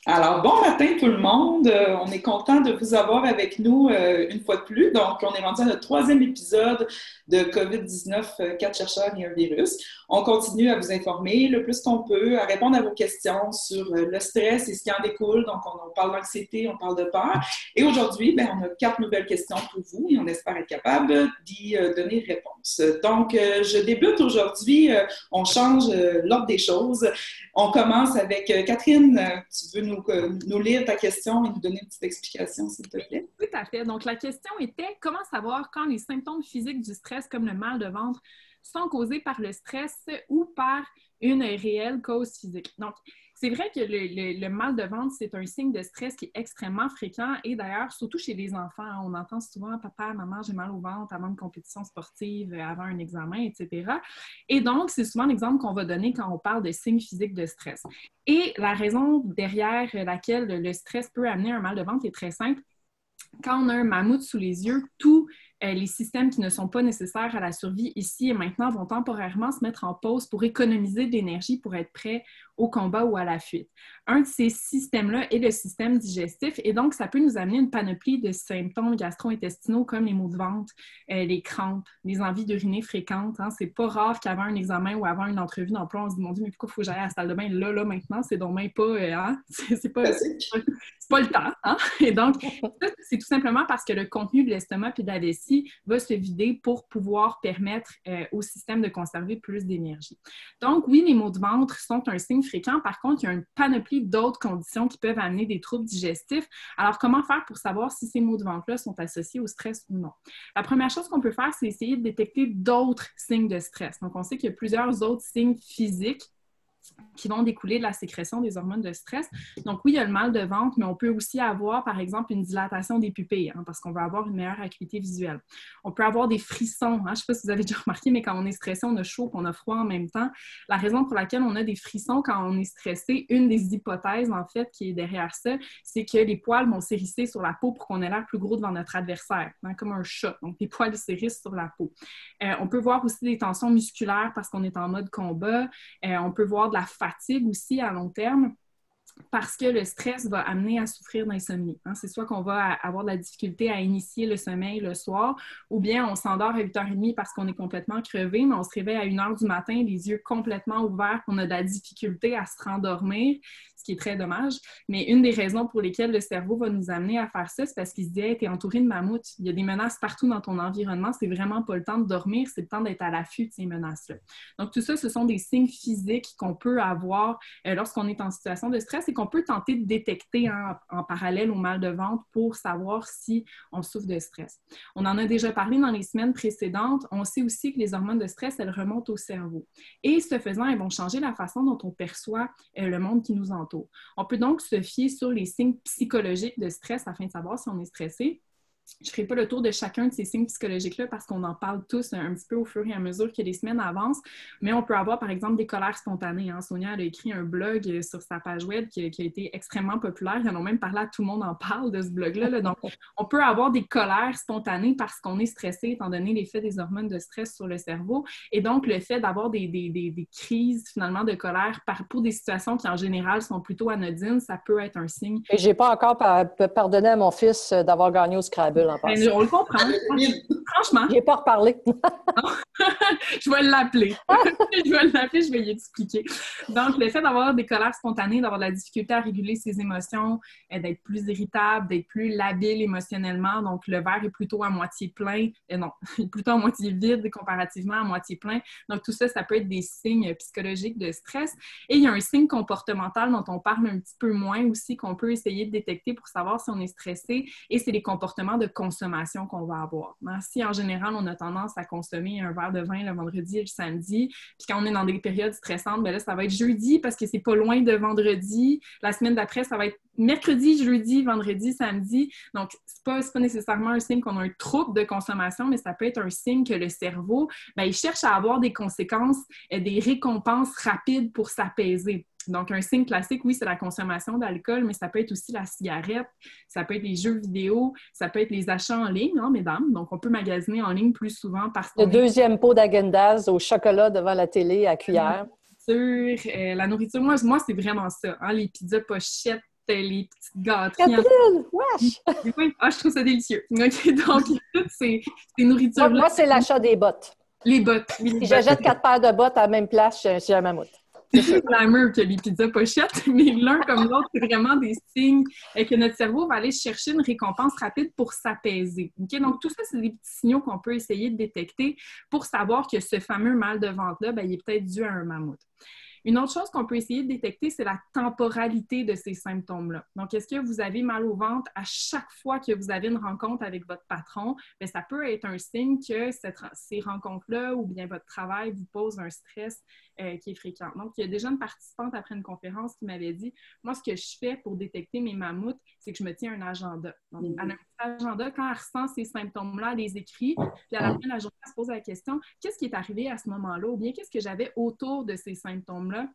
Alors, bon matin tout le monde. On est content de vous avoir avec nous une fois de plus. Donc, on est rendu à notre troisième épisode de COVID-19, 4 chercheurs et un virus. On continue à vous informer le plus qu'on peut, à répondre à vos questions sur le stress et ce qui en découle. Donc, on parle d'anxiété, on parle de peur. Et aujourd'hui, ben, on a 4 nouvelles questions pour vous et on espère être capable d'y donner réponse. Donc, je débute aujourd'hui. On change l'ordre des choses. On commence avec Catherine. Tu veux nous lire ta question et nous donner une petite explication, s'il te plaît? Tout à fait. Donc, la question était comment savoir quand les symptômes physiques du stress, comme le mal de ventre, sont causés par le stress ou par une réelle cause physique. Donc, c'est vrai que le mal de ventre, c'est un signe de stress qui est extrêmement fréquent et d'ailleurs, surtout chez les enfants, on entend souvent « Papa, maman, j'ai mal au ventre avant une compétition sportive, avant un examen, etc. » Et donc, c'est souvent l'exemple qu'on va donner quand on parle de signes physiques de stress. Et la raison derrière laquelle le stress peut amener un mal de ventre est très simple. Quand on a un mammouth sous les yeux, tous les systèmes qui ne sont pas nécessaires à la survie ici et maintenant vont temporairement se mettre en pause pour économiser de l'énergie pour être prêt au combat ou à la fuite. Un de ces systèmes-là est le système digestif et donc ça peut nous amener une panoplie de symptômes gastro-intestinaux comme les maux de ventre, les crampes, les envies d'uriner fréquentes. Hein. C'est pas rare qu'avant un examen ou avant une entrevue d'emploi, on se dit « Mon Dieu, mais pourquoi il faut que j'aille à la salle de bain là, maintenant? C'est donc même pas... hein? C'est pas le temps. Hein? Et donc, c'est tout simplement parce que le contenu de l'estomac et de la vessie va se vider pour pouvoir permettre au système de conserver plus d'énergie. Donc, oui, les maux de ventre sont un signe fréquent. Par contre, il y a une panoplie d'autres conditions qui peuvent amener des troubles digestifs. Alors, comment faire pour savoir si ces maux de ventre-là sont associés au stress ou non? La première chose qu'on peut faire, c'est essayer de détecter d'autres signes de stress. Donc, on sait qu'il y a plusieurs autres signes physiques qui vont découler de la sécrétion des hormones de stress. Donc oui, il y a le mal de ventre, mais on peut aussi avoir, par exemple, une dilatation des pupilles, hein, parce qu'on va avoir une meilleure acuité visuelle. On peut avoir des frissons. Hein, je ne sais pas si vous avez déjà remarqué, mais quand on est stressé, on a chaud et on a froid en même temps. La raison pour laquelle on a des frissons quand on est stressé, une des hypothèses, en fait, qui est derrière ça, c'est que les poils vont s'hérisser sur la peau pour qu'on ait l'air plus gros devant notre adversaire, hein, comme un chat. Donc, les poils s'hérissent sur la peau. On peut voir aussi des tensions musculaires parce qu'on est en mode combat. On peut voir de la fatigue aussi à long terme parce que le stress va amener à souffrir d'insomnie. Hein? C'est soit qu'on va avoir de la difficulté à initier le sommeil le soir, ou bien on s'endort à 8h30 parce qu'on est complètement crevé, mais on se réveille à 1h du matin, les yeux complètement ouverts, on a de la difficulté à se rendormir, ce qui est très dommage. Mais une des raisons pour lesquelles le cerveau va nous amener à faire ça, c'est parce qu'il se dit hey, « t'es entouré de mammouths, il y a des menaces partout dans ton environnement, c'est vraiment pas le temps de dormir, c'est le temps d'être à l'affût de ces menaces-là. » Donc tout ça, ce sont des signes physiques qu'on peut avoir lorsqu'on est en situation de stress et qu'on peut tenter de détecter en parallèle au mal de ventre pour savoir si on souffre de stress. On en a déjà parlé dans les semaines précédentes. On sait aussi que les hormones de stress, elles remontent au cerveau. Et ce faisant, elles vont changer la façon dont on perçoit le monde qui nous entoure. On peut donc se fier sur les signes psychologiques de stress afin de savoir si on est stressé. Je ne ferai pas le tour de chacun de ces signes psychologiques-là parce qu'on en parle tous un petit peu au fur et à mesure que les semaines avancent, mais on peut avoir par exemple des colères spontanées. Hein. Sonia elle a écrit un blog sur sa page web qui a été extrêmement populaire. Ils en ont même parlé à tout le monde en parle de ce blog-là. Là. Donc, on peut avoir des colères spontanées parce qu'on est stressé étant donné l'effet des hormones de stress sur le cerveau. Et donc, le fait d'avoir des crises finalement de colère pour des situations qui en général sont plutôt anodines, ça peut être un signe. Et je n'ai pas encore pardonné à mon fils d'avoir gagné au Scrabble. Ben, on le comprend. Franchement. Je n'ai pas reparlé. Je vais l'appeler. Je vais y expliquer. Donc, le fait d'avoir des colères spontanées, d'avoir de la difficulté à réguler ses émotions, d'être plus irritable, d'être plus labile émotionnellement. Donc, le verre est plutôt à moitié plein. Non, plutôt à moitié vide comparativement à moitié plein. Donc, tout ça, ça peut être des signes psychologiques de stress. Et il y a un signe comportemental dont on parle un petit peu moins aussi, qu'on peut essayer de détecter pour savoir si on est stressé. Et c'est les comportements de consommation qu'on va avoir. Si, en général, on a tendance à consommer un verre de vin le vendredi et le samedi, puis quand on est dans des périodes stressantes, bien là, ça va être jeudi parce que c'est pas loin de vendredi. La semaine d'après, ça va être mercredi, jeudi, vendredi, samedi. Donc, c'est pas nécessairement un signe qu'on a un trouble de consommation, mais ça peut être un signe que le cerveau, bien, il cherche à avoir des conséquences, des récompenses rapides pour s'apaiser. Donc, un signe classique, oui, c'est la consommation d'alcool, mais ça peut être aussi la cigarette, ça peut être les jeux vidéo, ça peut être les achats en ligne, hein, mesdames. Donc, on peut magasiner en ligne plus souvent parce que... Le deuxième pot d'Agendas au chocolat devant la télé à cuillère. La nourriture, moi c'est vraiment ça. Hein, les pizzas pochettes, les petites gâteries. Catherine! Wesh! Oui, je trouve ça délicieux. OK, donc, toutes ces nourritures-là. Moi, c'est l'achat des bottes. Les bottes. Oui, Si j'achète 4 paires de bottes à la même place, j'ai un mammouth. C'est plus glamour que les pizzas pochettes, mais l'un comme l'autre, c'est vraiment des signes que notre cerveau va aller chercher une récompense rapide pour s'apaiser. Okay? Donc, tout ça, c'est des petits signaux qu'on peut essayer de détecter pour savoir que ce fameux mal de ventre-là, il est peut-être dû à un mammouth. Une autre chose qu'on peut essayer de détecter, c'est la temporalité de ces symptômes-là. Donc, est-ce que vous avez mal au ventre à chaque fois que vous avez une rencontre avec votre patron? Bien, ça peut être un signe que ces rencontres-là ou bien votre travail vous pose un stress qui est fréquent. Donc, il y a déjà une participante après une conférence qui m'avait dit, moi, ce que je fais pour détecter mes mammouths, c'est que je me tiens un agenda. Donc, elle a un petit agenda, quand elle ressent ces symptômes-là, elle les écrit, puis à la fin de la journée, elle se pose la question, qu'est-ce qui est arrivé à ce moment-là? Ou bien, qu'est-ce que j'avais autour de ces symptômes-là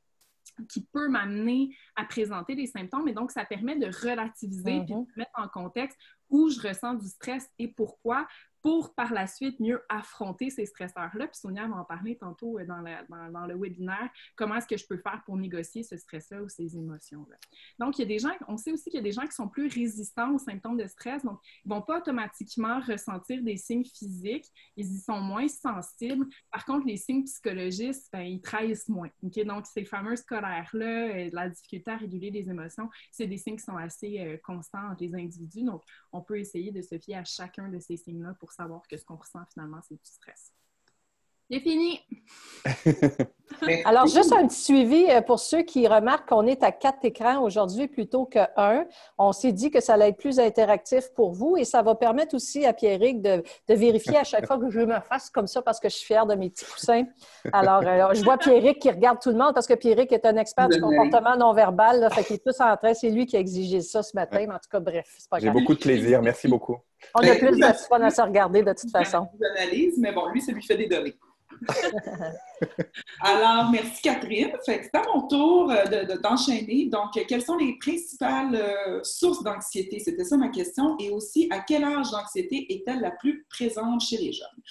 qui peut m'amener à présenter des symptômes. Et donc, ça permet de relativiser et de mettre en contexte où je ressens du stress et pourquoi, pour par la suite mieux affronter ces stresseurs-là. Puis Sonia va en parler tantôt dans le webinaire, comment est-ce que je peux faire pour négocier ce stress-là ou ces émotions-là. Donc, il y a des gens, on sait aussi qu'il y a des gens qui sont plus résistants aux symptômes de stress, donc ils ne vont pas automatiquement ressentir des signes physiques, ils y sont moins sensibles. Par contre, les signes psychologiques, ils trahissent moins. Okay? Donc, ces fameuses colères-là, la difficulté à réguler les émotions, c'est des signes qui sont assez constants entre les individus. Donc, on peut essayer de se fier à chacun de ces signes-là pour savoir que ce qu'on ressent finalement, c'est du stress. C'est fini! Alors, juste un petit suivi pour ceux qui remarquent qu'on est à 4 écrans aujourd'hui plutôt qu'un. On s'est dit que ça allait être plus interactif pour vous et ça va permettre aussi à Pierrick de vérifier à chaque fois que je me fasse comme ça parce que je suis fière de mes petits poussins. Alors, je vois Pierrick qui regarde tout le monde parce que Pierrick est un expert du comportement non-verbal. Là, fait qu'il est tous en train. C'est lui qui a exigé ça ce matin. Mais en tout cas, bref, c'est pas grave. J'ai beaucoup de plaisir. Merci beaucoup. On a plus de fun à se regarder de toute façon. Analyse, mais bon, lui, ça lui fait des données. Alors, merci Catherine. Fait que c'est à mon tour d'enchaîner. Donc, quelles sont les principales sources d'anxiété? C'était ça ma question. Et aussi, à quel âge l'anxiété est-elle la plus présente chez les jeunes?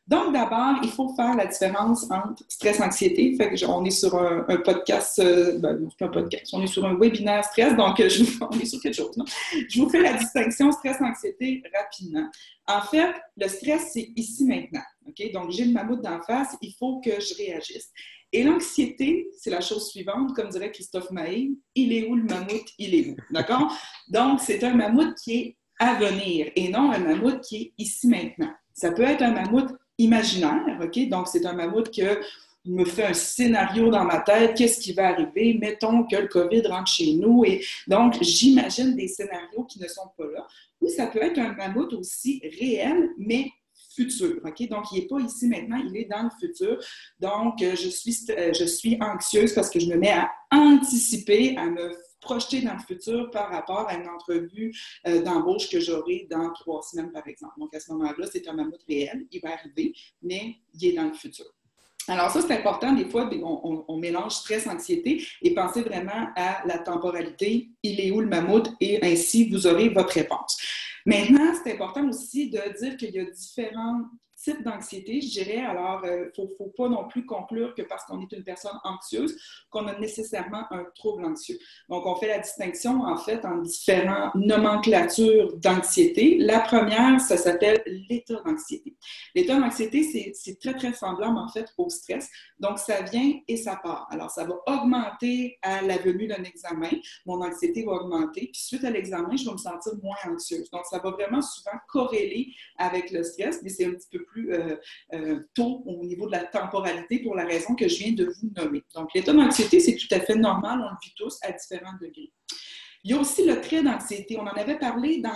Donc, d'abord, il faut faire la différence entre stress-anxiété. Fait que on est sur un podcast, pas un podcast, on est sur un webinaire stress, donc on est sur quelque chose. Non? Je vous fais la distinction stress-anxiété rapidement. En fait, le stress, c'est ici maintenant. Okay? Donc, j'ai le mammouth d'en face, il faut que je réagisse. Et l'anxiété, c'est la chose suivante, comme dirait Christophe Maé, il est où le mammouth? Il est où? D'accord? Donc, c'est un mammouth qui est à venir et non un mammouth qui est ici maintenant. Ça peut être un mammouth imaginaire, OK? Donc, c'est un mammouth que me fait un scénario dans ma tête, qu'est-ce qui va arriver? Mettons que le COVID rentre chez nous et donc, j'imagine des scénarios qui ne sont pas là. Ou ça peut être un mammouth aussi réel, mais futur, OK? Donc, il n'est pas ici maintenant, il est dans le futur. Donc, je suis anxieuse parce que je me mets à anticiper, à me projeter dans le futur par rapport à une entrevue d'embauche que j'aurai dans 3 semaines, par exemple. Donc, à ce moment-là, c'est un mammouth réel, il va arriver, mais il est dans le futur. Alors ça, c'est important. Des fois, on mélange stress, anxiété et pensez vraiment à la temporalité. Il est où le mammouth? Et ainsi, vous aurez votre réponse. Maintenant, c'est important aussi de dire qu'il y a différents types d'anxiété, je dirais. Alors, il ne faut pas non plus conclure que parce qu'on est une personne anxieuse, qu'on a nécessairement un trouble anxieux. Donc, on fait la distinction, en fait, en différentes nomenclatures d'anxiété. La première, ça s'appelle l'état d'anxiété. L'état d'anxiété, c'est très, très semblable, en fait, au stress. Donc, ça vient et ça part. Alors, ça va augmenter à la venue d'un examen. Mon anxiété va augmenter. Puis, suite à l'examen, je vais me sentir moins anxieuse. Donc, ça va vraiment souvent corréler avec le stress, mais c'est un petit peu plus tôt au niveau de la temporalité pour la raison que je viens de vous nommer. Donc, l'état d'anxiété, c'est tout à fait normal. On le vit tous à différents degrés. Il y a aussi le trait d'anxiété. On en avait parlé dans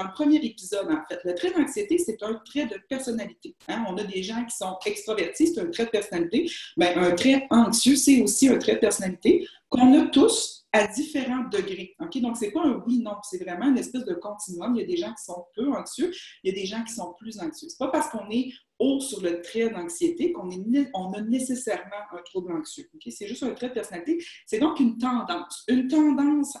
le premier épisode, en fait. Le trait d'anxiété, c'est un trait de personnalité. Hein? On a des gens qui sont extravertis, c'est un trait de personnalité. Bien, un trait anxieux, c'est aussi un trait de personnalité qu'on a tous à différents degrés. Okay? Donc, ce n'est pas un oui-non, c'est vraiment une espèce de continuum. Il y a des gens qui sont peu anxieux, il y a des gens qui sont plus anxieux. Ce n'est pas parce qu'on est haut sur le trait d'anxiété qu'on a nécessairement un trouble anxieux. Okay? C'est juste un trait de personnalité. C'est donc une tendance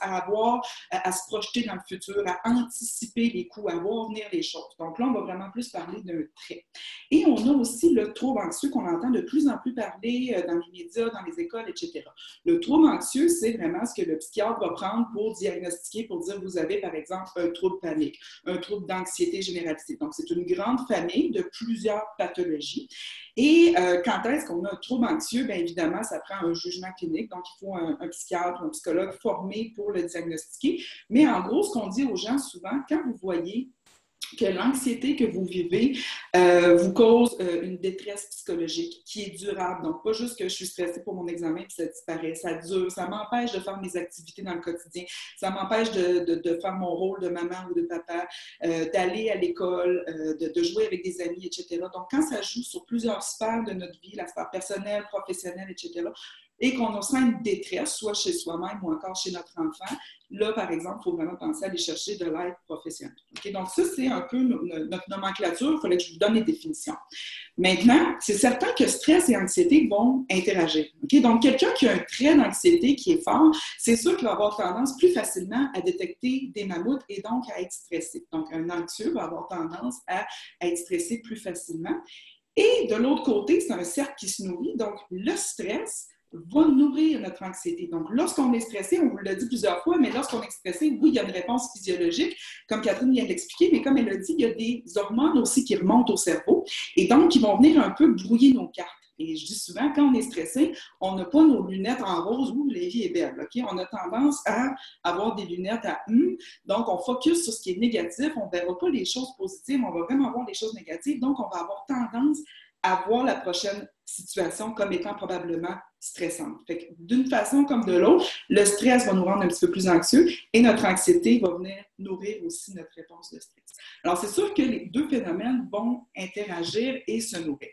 à se projeter dans le futur, à anticiper les coups, à voir venir les choses. Donc là, on va vraiment plus parler d'un trait. Et on a aussi le trouble anxieux qu'on entend de plus en plus parler dans les médias, dans les écoles, etc. Le trouble anxieux, c'est vraiment ce que le psychiatre va prendre pour diagnostiquer, pour dire vous avez par exemple un trouble panique, un trouble d'anxiété généralisée. Donc c'est une grande famille de plusieurs pathologies. Et quand est-ce qu'on a un trouble anxieux? Bien évidemment, ça prend un jugement clinique, donc il faut un psychiatre ou un psychologue formé pour le diagnostiquer. Mais en gros, ce qu'on dit aux gens souvent, quand vous voyez que l'anxiété que vous vivez vous cause une détresse psychologique qui est durable. Donc, pas juste que je suis stressée pour mon examen et ça disparaît. Ça dure. Ça m'empêche de faire mes activités dans le quotidien. Ça m'empêche de faire mon rôle de maman ou de papa, d'aller à l'école, de jouer avec des amis, etc. Donc, quand ça joue sur plusieurs sphères de notre vie, la sphère personnelle, professionnelle, etc., et qu'on sent une détresse, soit chez soi-même ou encore chez notre enfant, là, par exemple, il faut vraiment penser à aller chercher de l'aide professionnelle. Okay? Donc, ça, c'est un peu notre nomenclature. Il fallait que je vous donne les définitions. Maintenant, c'est certain que stress et anxiété vont interagir. Okay? Donc, quelqu'un qui a un trait d'anxiété qui est fort, c'est sûr qu'il va avoir tendance plus facilement à détecter des mammouths et donc à être stressé. Donc, un anxieux va avoir tendance à être stressé plus facilement. Et de l'autre côté, c'est un cercle qui se nourrit. Donc, le stress va nourrir notre anxiété. Donc, lorsqu'on est stressé, on vous l'a dit plusieurs fois, mais lorsqu'on est stressé, oui, il y a une réponse physiologique, comme Catherine vient de l'expliquer, mais comme elle l'a dit, il y a des hormones aussi qui remontent au cerveau et donc qui vont venir un peu brouiller nos cartes. Et je dis souvent, quand on est stressé, on n'a pas nos lunettes en rose où la vie est belle. Okay? On a tendance à avoir des lunettes à donc on focus sur ce qui est négatif, on ne verra pas les choses positives, on va vraiment voir les choses négatives, donc on va avoir tendance à voir la prochaine situation comme étant probablement stressante. Fait que d'une façon comme de l'autre, le stress va nous rendre un petit peu plus anxieux et notre anxiété va venir nourrir aussi notre réponse de stress. Alors, c'est sûr que les deux phénomènes vont interagir et se nourrir.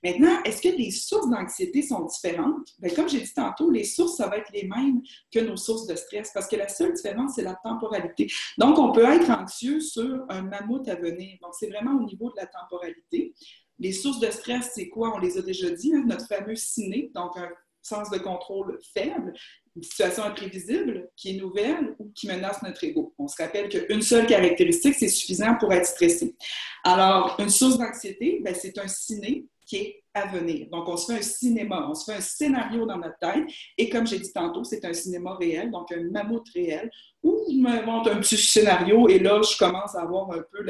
Maintenant, est-ce que les sources d'anxiété sont différentes? Bien, comme j'ai dit tantôt, les sources, ça va être les mêmes que nos sources de stress parce que la seule différence, c'est la temporalité. Donc, on peut être anxieux sur un mammouth à venir. Donc, c'est vraiment au niveau de la temporalité. Les sources de stress, c'est quoi? On les a déjà dit, hein? Notre fameux ciné, donc un sens de contrôle faible, une situation imprévisible qui est nouvelle ou qui menace notre ego. On se rappelle qu'une seule caractéristique, c'est suffisant pour être stressé. Alors, une source d'anxiété, bien, c'est un ciné qui est à venir. Donc, on se fait un cinéma, on se fait un scénario dans notre tête et comme j'ai dit tantôt, c'est un cinéma réel, donc un mammouth réel où je me montre un petit scénario et là, je commence à avoir un peu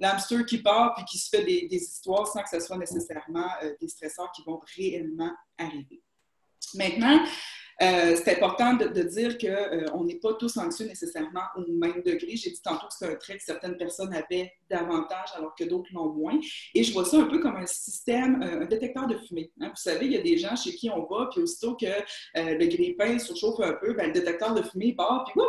l'hamster qui part puis qui se fait des histoires sans que ce soit nécessairement des stresseurs qui vont réellement arriver. Maintenant, c'est important de dire qu'on n'est pas tous anxieux nécessairement au même degré. J'ai dit tantôt que c'est un trait que certaines personnes avaient davantage alors que d'autres l'ont moins. Et je vois ça un peu comme un système, un détecteur de fumée. Hein? Vous savez, il y a des gens chez qui on va, puis aussitôt que le grille-pain se chauffe un peu, ben, le détecteur de fumée part, puis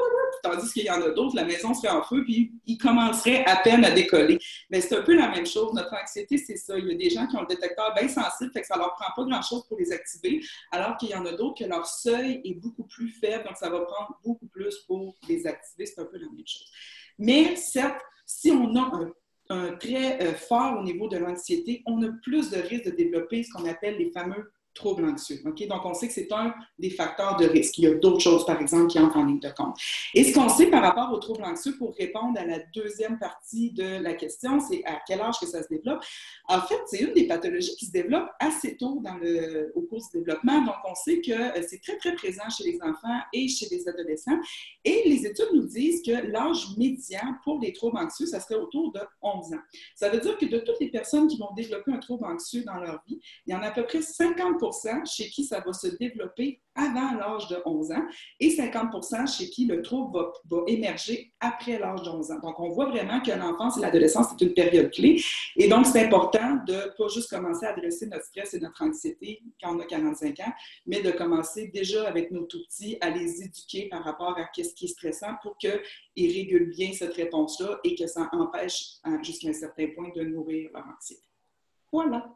tandis qu'il y en a d'autres, la maison se fait en feu, puis ils commenceraient à peine à décoller. Mais c'est un peu la même chose. Notre anxiété, c'est ça. Il y a des gens qui ont le détecteur bien sensible, fait que ça ne leur prend pas grand-chose pour les activer, alors qu'il y en a d'autres que leur seuil est beaucoup plus faible, donc ça va prendre beaucoup plus pour les activer. C'est un peu la même chose. Mais certes, si on a un trait fort au niveau de l'anxiété, on a plus de risque de développer ce qu'on appelle les fameux troubles anxieux. Okay? Donc, on sait que c'est un des facteurs de risque. Il y a d'autres choses, par exemple, qui entrent en ligne de compte. Et ce qu'on sait par rapport aux troubles anxieux, pour répondre à la deuxième partie de la question, c'est à quel âge que ça se développe. En fait, c'est une des pathologies qui se développe assez tôt au cours du développement. Donc, on sait que c'est très, très présent chez les enfants et chez les adolescents. Et les études nous disent que l'âge médian pour les troubles anxieux, ça serait autour de 11 ans. Ça veut dire que de toutes les personnes qui vont développer un trouble anxieux dans leur vie, il y en a à peu près 50% chez qui ça va se développer avant l'âge de 11 ans et 50% chez qui le trouble va émerger après l'âge de 11 ans. Donc, on voit vraiment que l'enfance et l'adolescence, c'est une période clé. Et donc, c'est important de ne pas juste commencer à adresser notre stress et notre anxiété quand on a 45 ans, mais de commencer déjà avec nos tout-petits à les éduquer par rapport à ce qui est stressant pour qu'ils régulent bien cette réponse-là et que ça empêche jusqu'à un certain point de nourrir leur anxiété. Voilà.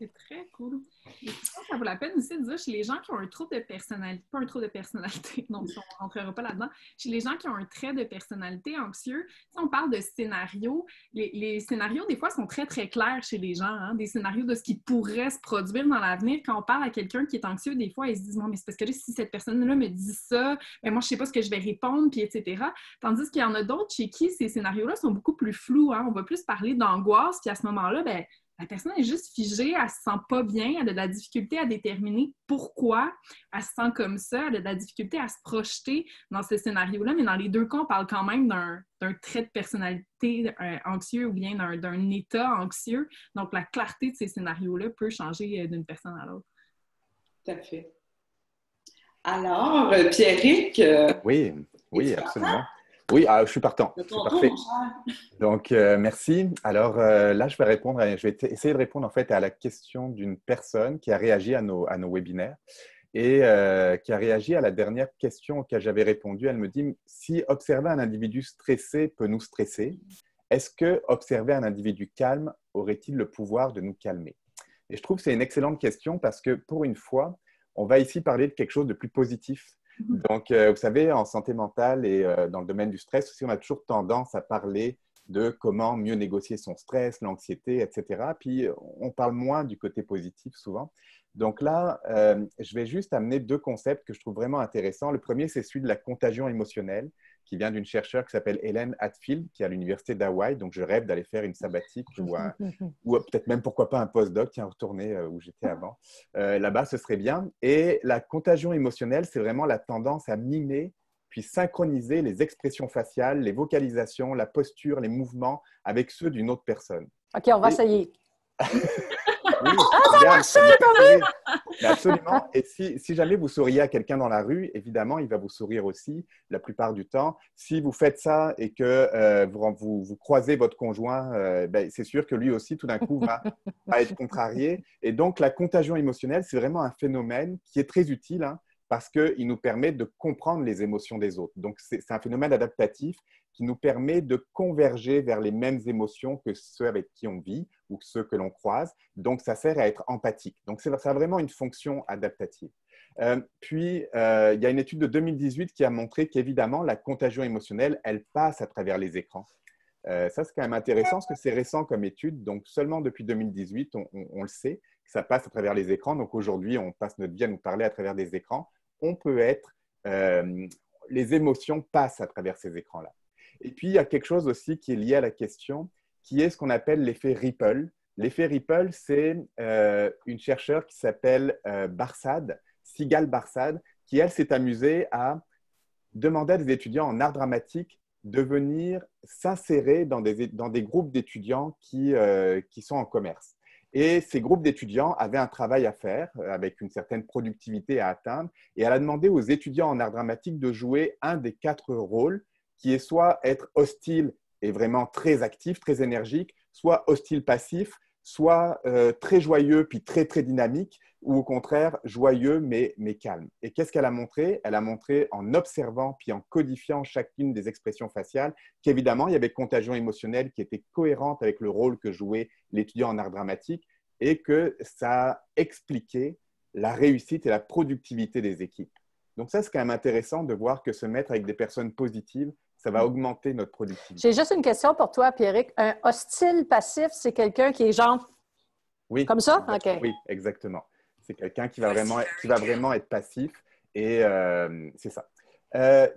C'est très cool. Et je pense que ça vaut la peine aussi de dire chez les gens qui ont un trouble de personnalité, pas un trouble de personnalité, non, ça, on ne rentrera pas là-dedans. Chez les gens qui ont un trait de personnalité anxieux, si on parle de scénarios, les scénarios, des fois, sont très, très clairs chez les gens, hein, des scénarios de ce qui pourrait se produire dans l'avenir. Quand on parle à quelqu'un qui est anxieux, des fois, ils se disent, bon, mais c'est parce que là, si cette personne-là me dit ça, ben moi, je ne sais pas ce que je vais répondre, puis etc. Tandis qu'il y en a d'autres chez qui ces scénarios-là sont beaucoup plus flous, hein. On va plus parler d'angoisse, puis à ce moment-là, ben la personne est juste figée, elle se sent pas bien, elle a de la difficulté à déterminer pourquoi elle se sent comme ça, elle a de la difficulté à se projeter dans ce scénario-là, mais dans les deux cas, on parle quand même d'un trait de personnalité anxieux ou bien d'un état anxieux. Donc, la clarté de ces scénarios-là peut changer d'une personne à l'autre. Tout à fait. Alors, Pierrick, oui, absolument. Oui, je suis partant. C'est parfait. Donc, merci. Alors là, je vais essayer de répondre en fait à la question d'une personne qui a réagi à nos webinaires et qui a réagi à la dernière question auquel j'avais répondu. Elle me dit, si observer un individu stressé peut nous stresser, est-ce que observer un individu calme aurait-il le pouvoir de nous calmer? Et je trouve que c'est une excellente question parce que pour une fois, on va ici parler de quelque chose de plus positif. Donc, vous savez, en santé mentale et dans le domaine du stress aussi, on a toujours tendance à parler de comment mieux négocier son stress, l'anxiété, etc. Puis, on parle moins du côté positif souvent. Donc là, je vais juste amener deux concepts que je trouve vraiment intéressants. Le premier, c'est celui de la contagion émotionnelle, qui vient d'une chercheure qui s'appelle Helen Hadfield, qui est à l'université d'Hawaï. Donc, je rêve d'aller faire une sabbatique ou peut-être même, pourquoi pas, un postdoc, tiens, retourner où j'étais avant. Là-bas, ce serait bien. Et la contagion émotionnelle, c'est vraiment la tendance à mimer puis synchroniser les expressions faciales, les vocalisations, la posture, les mouvements avec ceux d'une autre personne. OK, on va essayer. Oui, ça marche, absolument. Et si jamais vous souriez à quelqu'un dans la rue, évidemment, il va vous sourire aussi la plupart du temps. Si vous faites ça et que vous croisez votre conjoint, c'est sûr que lui aussi, tout d'un coup, va être contrarié. Et donc, la contagion émotionnelle, c'est vraiment un phénomène qui est très utile parce qu'il nous permet de comprendre les émotions des autres. Donc, c'est un phénomène adaptatif qui nous permet de converger vers les mêmes émotions que ceux avec qui on vit ou ceux que l'on croise. Donc, ça sert à être empathique. Donc, ça a vraiment une fonction adaptative. Puis, il y a une étude de 2018 qui a montré qu'évidemment, la contagion émotionnelle, elle passe à travers les écrans. Ça, c'est quand même intéressant parce que c'est récent comme étude. Donc, seulement depuis 2018, on le sait, que ça passe à travers les écrans. Donc, aujourd'hui, on passe notre vie à nous parler à travers des écrans. On peut être… les émotions passent à travers ces écrans-là. Et puis, il y a quelque chose aussi qui est lié à la question, qui est ce qu'on appelle l'effet Ripple. L'effet Ripple, c'est une chercheure qui s'appelle Sigal Barsad, qui, elle, s'est amusée à demander à des étudiants en art dramatique de venir s'insérer dans des groupes d'étudiants qui sont en commerce. Et ces groupes d'étudiants avaient un travail à faire avec une certaine productivité à atteindre. Et elle a demandé aux étudiants en art dramatique de jouer un des 4 rôles qui est soit être hostile et vraiment très actif, très énergique, soit hostile passif, soit très joyeux puis très, très dynamique, ou au contraire, joyeux mais calme. Et qu'est-ce qu'elle a montré? Elle a montré en observant puis en codifiant chacune des expressions faciales qu'évidemment, il y avait contagion émotionnelle qui était cohérente avec le rôle que jouait l'étudiant en art dramatique et que ça expliquait la réussite et la productivité des équipes. Donc ça, c'est quand même intéressant de voir que se mettre avec des personnes positives, ça va augmenter notre productivité. J'ai juste une question pour toi, Pierrick. Un hostile passif, c'est quelqu'un qui est genre… Oui. Comme ça? OK. Oui, exactement. C'est quelqu'un qui va vraiment être passif et c'est ça.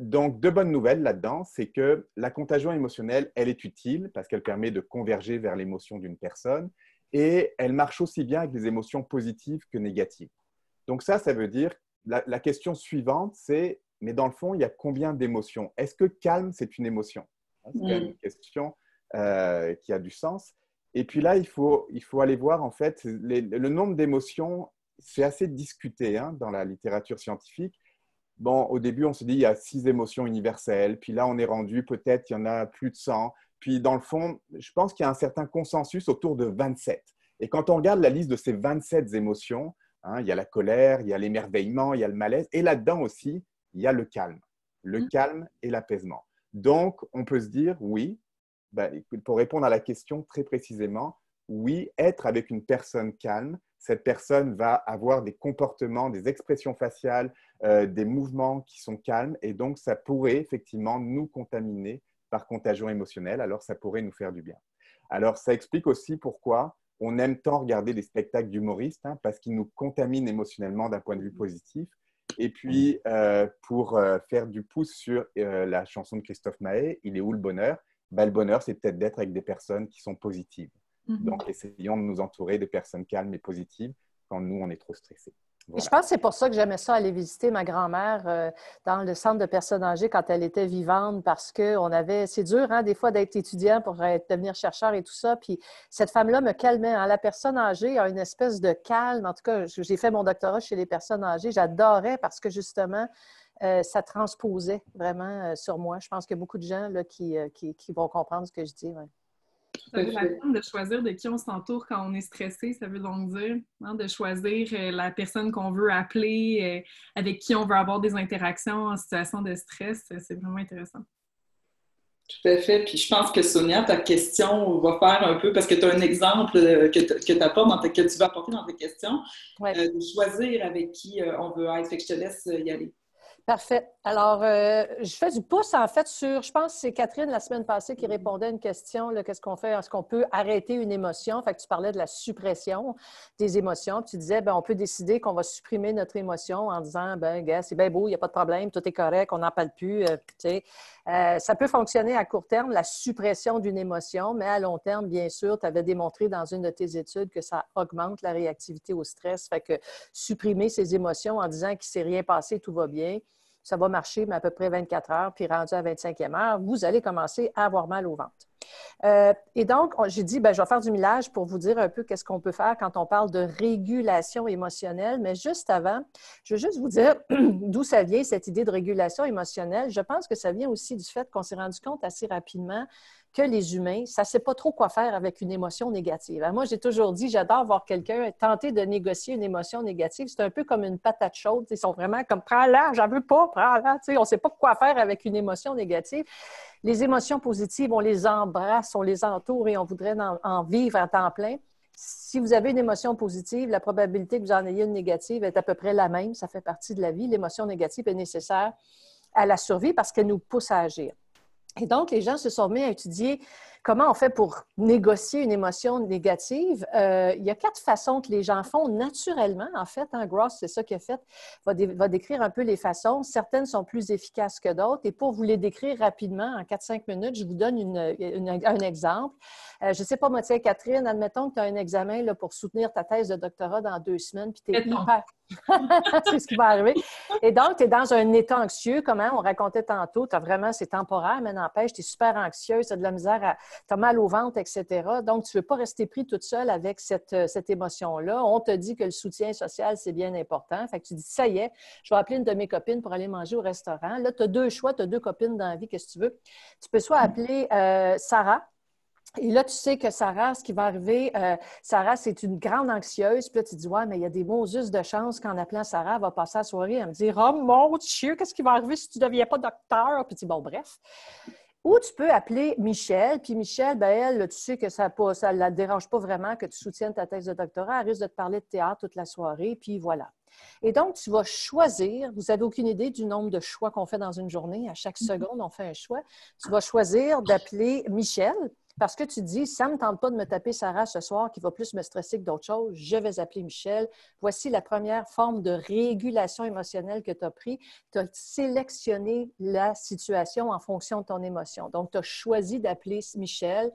Donc, deux bonnes nouvelles là-dedans, c'est que la contagion émotionnelle, elle est utile parce qu'elle permet de converger vers l'émotion d'une personne et elle marche aussi bien avec les émotions positives que négatives. Donc ça veut dire, la question suivante, c'est, mais dans le fond, il y a combien d'émotions? Est-ce que calme, c'est une émotion? C'est quand même une question qui a du sens. Et puis là, il faut aller voir, en fait, le nombre d'émotions, c'est assez discuté dans la littérature scientifique. Bon, au début, on se dit il y a 6 émotions universelles. Puis là, on est rendu, peut-être, il y en a plus de 100. Puis dans le fond, je pense qu'il y a un certain consensus autour de 27. Et quand on regarde la liste de ces 27 émotions, il y a la colère, il y a l'émerveillement, il y a le malaise. Et là-dedans aussi, il y a le calme. Le calme et l'apaisement. Donc, on peut se dire, oui, pour répondre à la question très précisément, oui, être avec une personne calme, cette personne va avoir des comportements, des expressions faciales, des mouvements qui sont calmes et donc ça pourrait effectivement nous contaminer par contagion émotionnelle, alors ça pourrait nous faire du bien. Alors ça explique aussi pourquoi on aime tant regarder des spectacles d'humoristes, hein, parce qu'ils nous contaminent émotionnellement d'un point de vue positif. Et puis, pour faire du pouce sur la chanson de Christophe Maé, Il est où le bonheur? Ben, le bonheur, c'est peut-être d'être avec des personnes qui sont positives. Donc, essayons de nous entourer de personnes calmes et positives quand nous, on est trop stressés. Voilà. Je pense que c'est pour ça que j'aimais ça aller visiter ma grand-mère dans le centre de personnes âgées quand elle était vivante, parce que c'est dur, hein, des fois, d'être étudiant pour devenir chercheur et tout ça. Puis cette femme-là me calmait. Hein. La personne âgée a une espèce de calme. En tout cas, j'ai fait mon doctorat chez les personnes âgées. J'adorais parce que justement, ça transposait vraiment sur moi. Je pense qu'il y a beaucoup de gens là, qui vont comprendre ce que je dis. Ouais. Ça vaut la peine de choisir de qui on s'entoure quand on est stressé. Ça veut donc dire de choisir la personne qu'on veut appeler, avec qui on veut avoir des interactions en situation de stress. C'est vraiment intéressant. Tout à fait. Puis je pense que Sonia, ta question va faire un peu, parce que tu as un exemple que tu vas apporter dans tes questions, de choisir avec qui on veut être. Fait que je te laisse y aller. Parfait. Alors, je fais du pouce, en fait, je pense que c'est Catherine, la semaine passée, qui répondait à une question, qu'est-ce qu'on fait? Est-ce qu'on peut arrêter une émotion? Fait que tu parlais de la suppression des émotions. Puis tu disais, on peut décider qu'on va supprimer notre émotion en disant, gars, c'est bien beau, il n'y a pas de problème, tout est correct, on n'en parle plus. Ça peut fonctionner à court terme, la suppression d'une émotion, mais à long terme, bien sûr, tu avais démontré dans une de tes études que ça augmente la réactivité au stress. Fait que supprimer ces émotions en disant qu'il ne s'est rien passé, tout va bien, ça va marcher, mais à peu près 24 heures, puis rendu à 25e heure, vous allez commencer à avoir mal au ventre. Et donc, j'ai dit, je vais faire du millage pour vous dire un peu qu'est-ce qu'on peut faire quand on parle de régulation émotionnelle. Mais juste avant, je veux juste vous dire d'où ça vient, cette idée de régulation émotionnelle. Je pense que ça vient aussi du fait qu'on s'est rendu compte assez rapidement que les humains, ça ne sait pas trop quoi faire avec une émotion négative. Moi, j'ai toujours dit, j'adore voir quelqu'un tenter de négocier une émotion négative. C'est un peu comme une patate chaude. Ils sont vraiment comme, prends-la, j'en veux pas, prends-la. On ne sait pas quoi faire avec une émotion négative. Les émotions positives, on les embrasse, on les entoure et on voudrait en vivre à temps plein. Si vous avez une émotion positive, la probabilité que vous en ayez une négative est à peu près la même. Ça fait partie de la vie. L'émotion négative est nécessaire à la survie parce qu'elle nous pousse à agir. Et donc, les gens se sont mis à étudier comment on fait pour négocier une émotion négative. Il y a 4 façons que les gens font naturellement. En fait, Gross, c'est ça qu'il a fait, va décrire un peu les façons. Certaines sont plus efficaces que d'autres. Et pour vous les décrire rapidement, en 4-5 minutes, je vous donne un exemple. Je ne sais pas, moi, tiens, Catherine, admettons que tu as un examen là, pour soutenir ta thèse de doctorat dans 2 semaines, puis tu es hyper... c'est ce qui va arriver. Et donc, tu es dans un état anxieux, comment on racontait tantôt, c'est temporaire, mais n'empêche, tu es super anxieuse, tu as de la misère, tu as mal au ventre, etc. Donc, tu ne veux pas rester pris toute seule avec cette émotion-là. On te dit que le soutien social, c'est bien important. Fait que tu dis, ça y est, je vais appeler une de mes copines pour aller manger au restaurant. Là, tu as 2 choix, tu as 2 copines dans la vie, qu'est-ce que tu veux? Tu peux soit appeler Sarah. Et là, tu sais que Sarah, ce qui va arriver, Sarah, c'est une grande anxieuse. Puis là, tu dis, ouais, mais il y a des bons us de chance qu'en appelant Sarah, elle va passer la soirée, elle me dire, oh mon Dieu, qu'est-ce qui va arriver si tu ne deviens pas docteur? Puis tu dis, bon, bref. Ou tu peux appeler Michel. Puis Michel, elle, tu sais que ça ne la dérange pas vraiment que tu soutiennes ta thèse de doctorat. Elle risque de te parler de théâtre toute la soirée. Puis voilà. Et donc, tu vas choisir, vous n'avez aucune idée du nombre de choix qu'on fait dans une journée. À chaque seconde, on fait un choix. Tu vas choisir d'appeler Michel. Parce que tu dis, ça ne me tente pas de me taper Sarah ce soir qui va plus me stresser que d'autres choses, je vais appeler Michel. Voici la première forme de régulation émotionnelle que tu as pris. Tu as sélectionné la situation en fonction de ton émotion. Donc, tu as choisi d'appeler Michel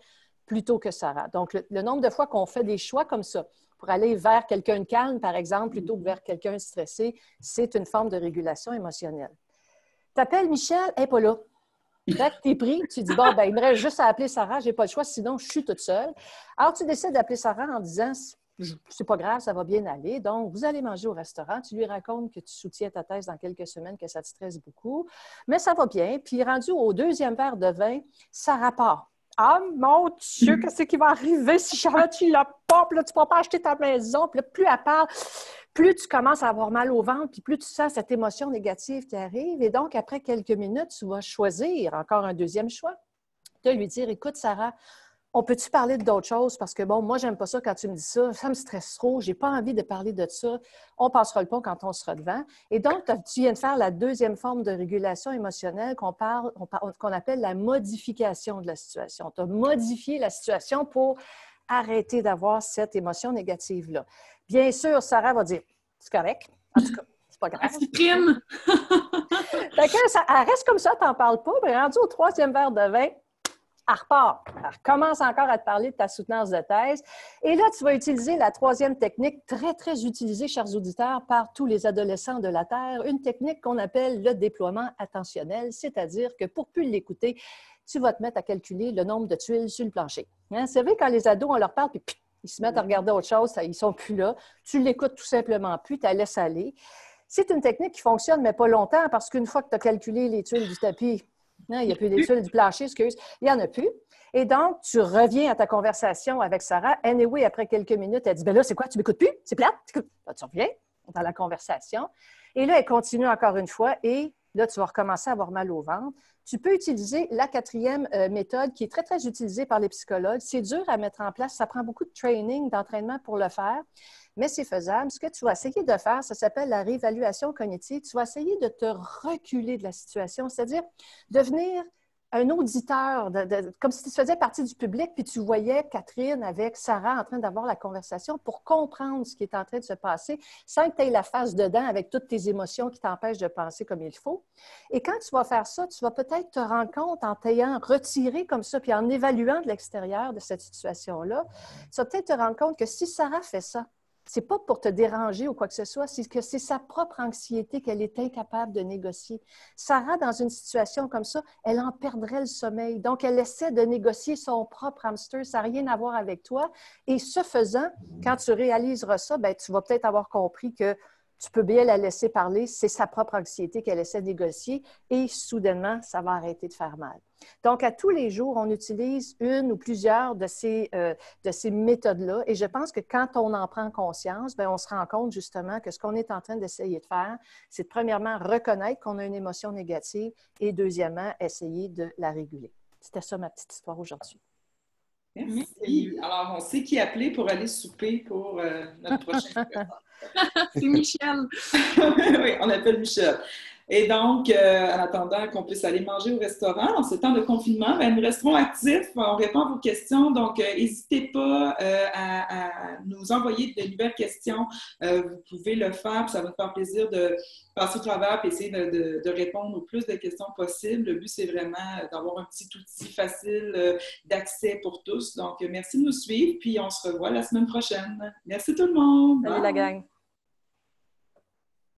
plutôt que Sarah. Donc, le nombre de fois qu'on fait des choix comme ça pour aller vers quelqu'un de calme, par exemple, plutôt que vers quelqu'un de stressé, c'est une forme de régulation émotionnelle. Tu appelles Michel, elle n'est pas là. Quand tu es pris, tu dis, il me reste juste à appeler Sarah, je n'ai pas le choix, sinon je suis toute seule. Alors, tu décides d'appeler Sarah en disant, c'est pas grave, ça va bien aller. Donc, vous allez manger au restaurant, tu lui racontes que tu soutiens ta thèse dans quelques semaines, que ça te stresse beaucoup, mais ça va bien. Puis, rendu au 2e verre de vin, Sarah part. Ah, mon Dieu, qu'est-ce qui va arriver si jamais tu l'as pas? Puis là, tu ne vas pas acheter ta maison. Puis là, plus elle parle, plus tu commences à avoir mal au ventre, puis plus tu sens cette émotion négative qui arrive. Et donc, après quelques minutes, tu vas choisir encore un 2e choix, de lui dire, écoute, Sarah, On peut-tu parler d'autres choses? Parce que, bon, moi, j'aime pas ça quand tu me dis ça. Ça me stresse trop. J'ai pas envie de parler de ça. On passera le pont quand on sera devant. Et donc, tu viens de faire la deuxième forme de régulation émotionnelle qu'on appelle la modification de la situation. Tu as modifié la situation pour arrêter d'avoir cette émotion négative-là. Bien sûr, Sarah va dire, c'est correct. En tout cas, c'est pas grave. Aspirine! Fait que elle reste comme ça, t'en parles pas. Mais rendu au troisième verre de vin, elle repart. Elle recommence encore à te parler de ta soutenance de thèse. Et là, tu vas utiliser la troisième technique, très, très utilisée, chers auditeurs, par tous les adolescents de la Terre, une technique qu'on appelle le déploiement attentionnel, c'est-à-dire que pour plus l'écouter, tu vas te mettre à calculer le nombre de tuiles sur le plancher. Hein? C'est vrai, quand les ados, on leur parle, puis ils se mettent à regarder autre chose, ils ne sont plus là. Tu l'écoutes tout simplement plus, tu la laisses aller. C'est une technique qui fonctionne, mais pas longtemps, parce qu'une fois que tu as calculé les tuiles du tapis, il n'y a plus les tuiles du plancher, excuse, il n'y en a plus. Et donc, tu reviens à ta conversation avec Sarah. Anyway, après quelques minutes, elle dit, ben là, c'est quoi, tu m'écoutes plus? C'est plate? Là, tu reviens dans la conversation. Et là, elle continue encore une fois et là, tu vas recommencer à avoir mal au ventre. Tu peux utiliser la quatrième méthode qui est très, très utilisée par les psychologues. C'est dur à mettre en place. Ça prend beaucoup de training, d'entraînement pour le faire, mais c'est faisable. Ce que tu vas essayer de faire, ça s'appelle la réévaluation cognitive. Tu vas essayer de te reculer de la situation, c'est-à-dire devenir un auditeur, comme si tu faisais partie du public, puis tu voyais Catherine avec Sarah en train d'avoir la conversation pour comprendre ce qui est en train de se passer, sans que tu aies la face dedans avec toutes tes émotions qui t'empêchent de penser comme il faut. Et quand tu vas faire ça, tu vas peut-être te rendre compte en t'ayant retiré comme ça, puis en évaluant de l'extérieur de cette situation-là, tu vas peut-être te rendre compte que si Sarah fait ça, c'est pas pour te déranger ou quoi que ce soit, c'est que c'est sa propre anxiété qu'elle est incapable de négocier. Sarah, dans une situation comme ça, elle en perdrait le sommeil. Donc, elle essaie de négocier son propre hamster. Ça n'a rien à voir avec toi. Et ce faisant, quand tu réaliseras ça, bien, tu vas peut-être avoir compris que tu peux bien la laisser parler. C'est sa propre anxiété qu'elle essaie de négocier et soudainement, ça va arrêter de faire mal. Donc, à tous les jours, on utilise une ou plusieurs de ces méthodes-là. Et je pense que quand on en prend conscience, bien, on se rend compte justement que ce qu'on est en train d'essayer de faire, c'est de, premièrement, reconnaître qu'on a une émotion négative et deuxièmement, essayer de la réguler. C'était ça ma petite histoire aujourd'hui. Merci. Alors, on sait qui appeler pour aller souper pour notre prochain C'est Michel. Oui, on appelle Michel. Et donc, en attendant qu'on puisse aller manger au restaurant, en ce temps de confinement, bien, nous resterons actifs, on répond à vos questions. Donc, n'hésitez pas à nous envoyer de nouvelles questions. Vous pouvez le faire, puis ça va nous faire plaisir de passer au travers et essayer de répondre au plus de questions possibles. Le but, c'est vraiment d'avoir un petit outil facile d'accès pour tous. Donc, merci de nous suivre, puis on se revoit la semaine prochaine. Merci tout le monde! Salut la gang!